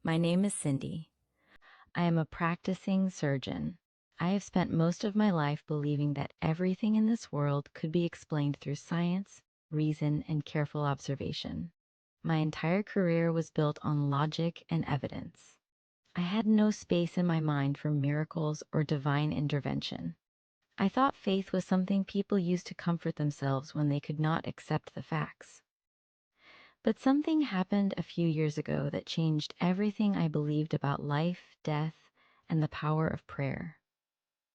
My name is Cindy. I am a practicing surgeon. I have spent most of my life believing that everything in this world could be explained through science, reason, and careful observation. My entire career was built on logic and evidence. I had no space in my mind for miracles or divine intervention. I thought faith was something people used to comfort themselves when they could not accept the facts. But something happened a few years ago that changed everything I believed about life, death, and the power of prayer.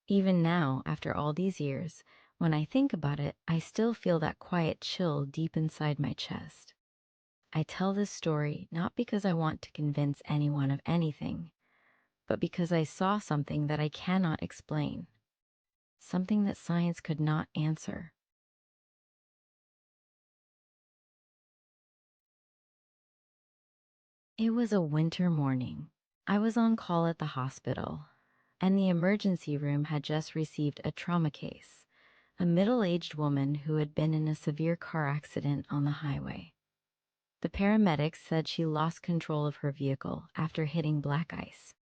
Even now, after all these years, when I think about it, I still feel that quiet chill deep inside my chest. I tell this story not because I want to convince anyone of anything, but because I saw something that I cannot explain, something that science could not answer. It was a winter morning. I was on call at the hospital, and the emergency room had just received a trauma case, a middle-aged woman who had been in a severe car accident on the highway. The paramedics said she lost control of her vehicle after hitting black ice.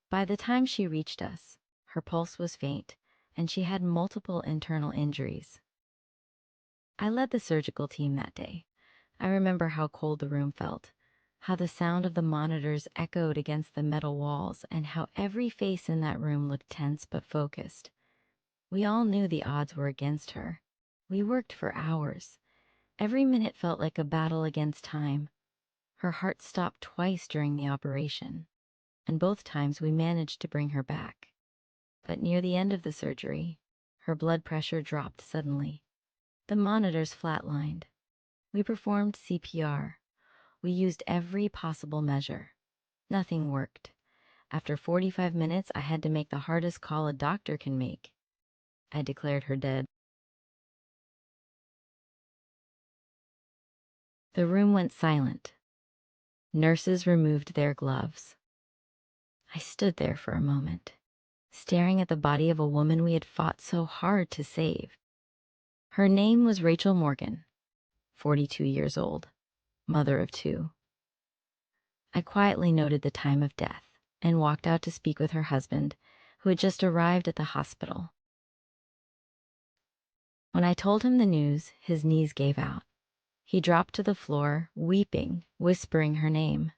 By the time she reached us, her pulse was faint, and she had multiple internal injuries. I led the surgical team that day. I remember how cold the room felt, how the sound of the monitors echoed against the metal walls, and how every face in that room looked tense but focused. We all knew the odds were against her. We worked for hours. Every minute felt like a battle against time. Her heart stopped twice during the operation, and both times we managed to bring her back. But near the end of the surgery, her blood pressure dropped suddenly. The monitors flatlined. We performed CPR. We used every possible measure. Nothing worked. After 45 minutes, I had to make the hardest call a doctor can make. I declared her dead. The room went silent. Nurses removed their gloves. I stood there for a moment, staring at the body of a woman we had fought so hard to save. Her name was Rachel Morgan, 42 years old, mother of two. I quietly noted the time of death and walked out to speak with her husband, who had just arrived at the hospital. When I told him the news, his knees gave out. He dropped to the floor, weeping, whispering her name.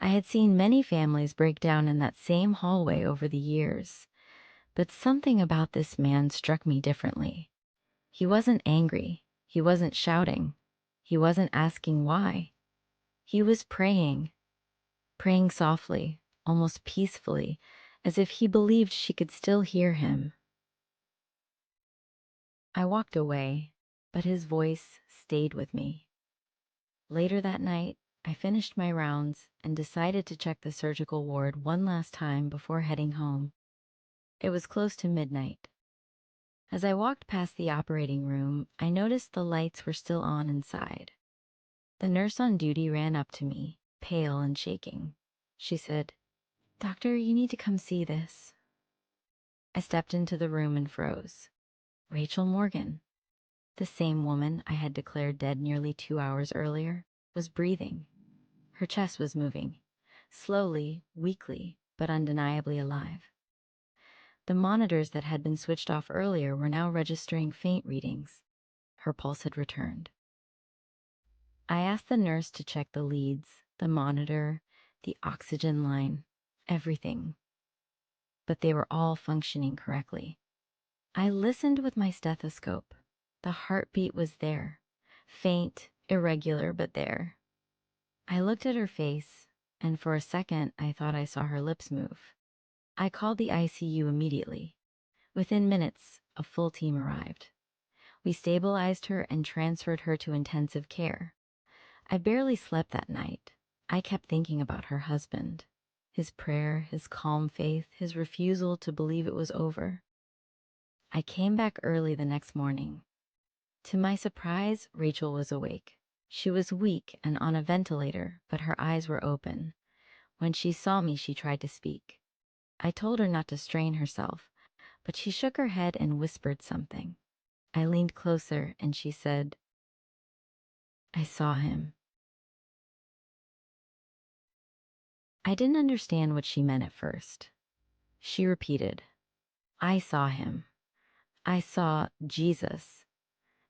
I had seen many families break down in that same hallway over the years, but something about this man struck me differently. He wasn't angry. He wasn't shouting. He wasn't asking why. He was praying, praying softly, almost peacefully, as if he believed she could still hear him. I walked away, but his voice stayed with me. Later that night, I finished my rounds and decided to check the surgical ward one last time before heading home. It was close to midnight. As I walked past the operating room, I noticed the lights were still on inside. The nurse on duty ran up to me, pale and shaking. She said, "Doctor, you need to come see this." I stepped into the room and froze. Rachel Morgan, the same woman I had declared dead nearly 2 hours earlier, was breathing. Her chest was moving, slowly, weakly, but undeniably alive. The monitors that had been switched off earlier were now registering faint readings. Her pulse had returned. I asked the nurse to check the leads, the monitor, the oxygen line, everything, but they were all functioning correctly. I listened with my stethoscope. The heartbeat was there, faint, irregular, but there. I looked at her face, and for a second I thought I saw her lips move. I called the ICU immediately. Within minutes, a full team arrived. We stabilized her and transferred her to intensive care. I barely slept that night. I kept thinking about her husband, his prayer, his calm faith, his refusal to believe it was over. I came back early the next morning. To my surprise, Rachel was awake. She was weak and on a ventilator, but her eyes were open. When she saw me, she tried to speak. I told her not to strain herself, but she shook her head and whispered something. I leaned closer and she said, "I saw him." I didn't understand what she meant at first. She repeated, I saw him. I saw Jesus.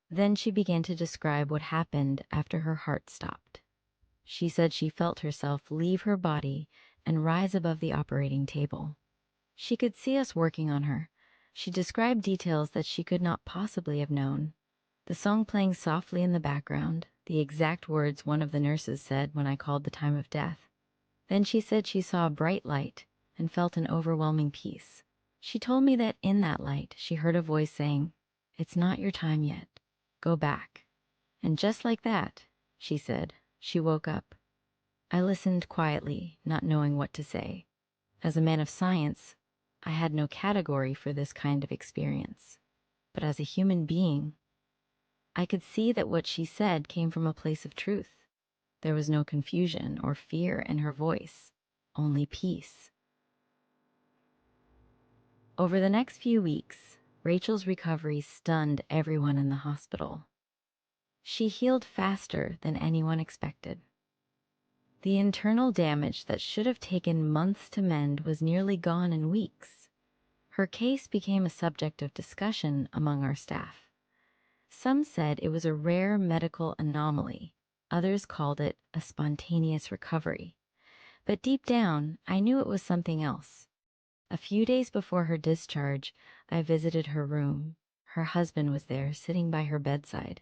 Then she began to describe what happened after her heart stopped. She said she felt herself leave her body and rise above the operating table. She could see us working on her. She described details that she could not possibly have known. The song playing softly in the background, the exact words one of the nurses said when I called the time of death. Then she said she saw a bright light and felt an overwhelming peace. She told me that in that light, she heard a voice saying, "It's not your time yet. Go back." And just like that, she said, she woke up. I listened quietly, not knowing what to say. As a man of science, I had no category for this kind of experience. But as a human being, I could see that what she said came from a place of truth. There was no confusion or fear in her voice, only peace. Over the next few weeks, Rachel's recovery stunned everyone in the hospital. She healed faster than anyone expected. The internal damage that should have taken months to mend was nearly gone in weeks. Her case became a subject of discussion among our staff. Some said it was a rare medical anomaly. Others called it a spontaneous recovery. But deep down, I knew it was something else. A few days before her discharge, I visited her room. Her husband was there, sitting by her bedside.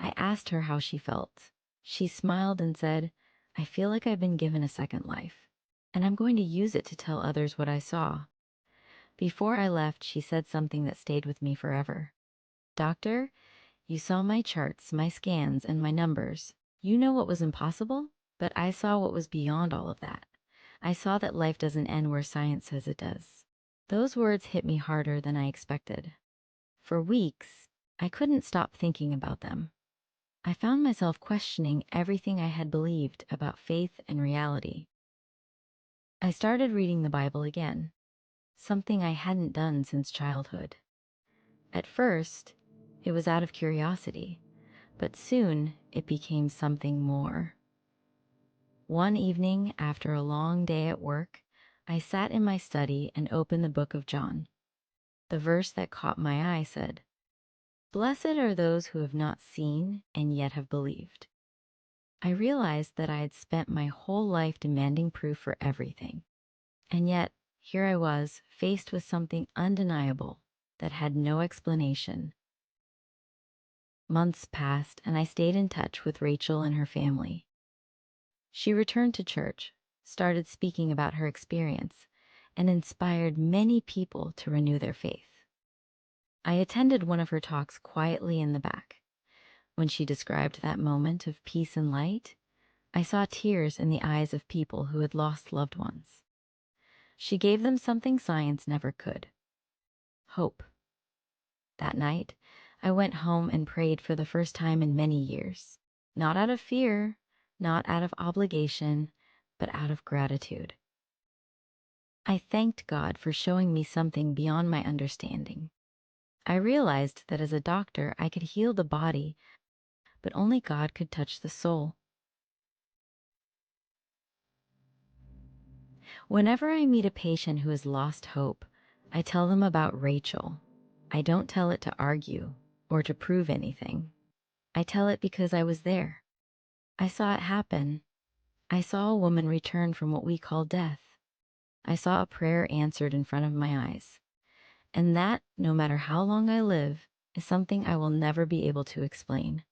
I asked her how she felt. She smiled and said, "I feel like I've been given a second life, and I'm going to use it to tell others what I saw." Before I left, she said something that stayed with me forever. "Doctor, you saw my charts, my scans, and my numbers. You know what was impossible, but I saw what was beyond all of that. I saw that life doesn't end where science says it does." Those words hit me harder than I expected. For weeks, I couldn't stop thinking about them. I found myself questioning everything I had believed about faith and reality. I started reading the Bible again, something I hadn't done since childhood. At first, it was out of curiosity, but soon it became something more. One evening, after a long day at work, I sat in my study and opened the book of John. The verse that caught my eye said, "Blessed are those who have not seen and yet have believed." I realized that I had spent my whole life demanding proof for everything. And yet, here I was, faced with something undeniable that had no explanation. Months passed, and I stayed in touch with Rachel and her family. She returned to church, started speaking about her experience, and inspired many people to renew their faith. I attended one of her talks quietly in the back. When she described that moment of peace and light, I saw tears in the eyes of people who had lost loved ones. She gave them something science never could: hope. That night, I went home and prayed for the first time in many years. Not out of fear, not out of obligation, but out of gratitude. I thanked God for showing me something beyond my understanding. I realized that as a doctor, I could heal the body, but only God could touch the soul. Whenever I meet a patient who has lost hope, I tell them about Rachel. I don't tell it to argue or to prove anything. I tell it because I was there. I saw it happen. I saw a woman return from what we call death. I saw a prayer answered in front of my eyes. And that, no matter how long I live, is something I will never be able to explain.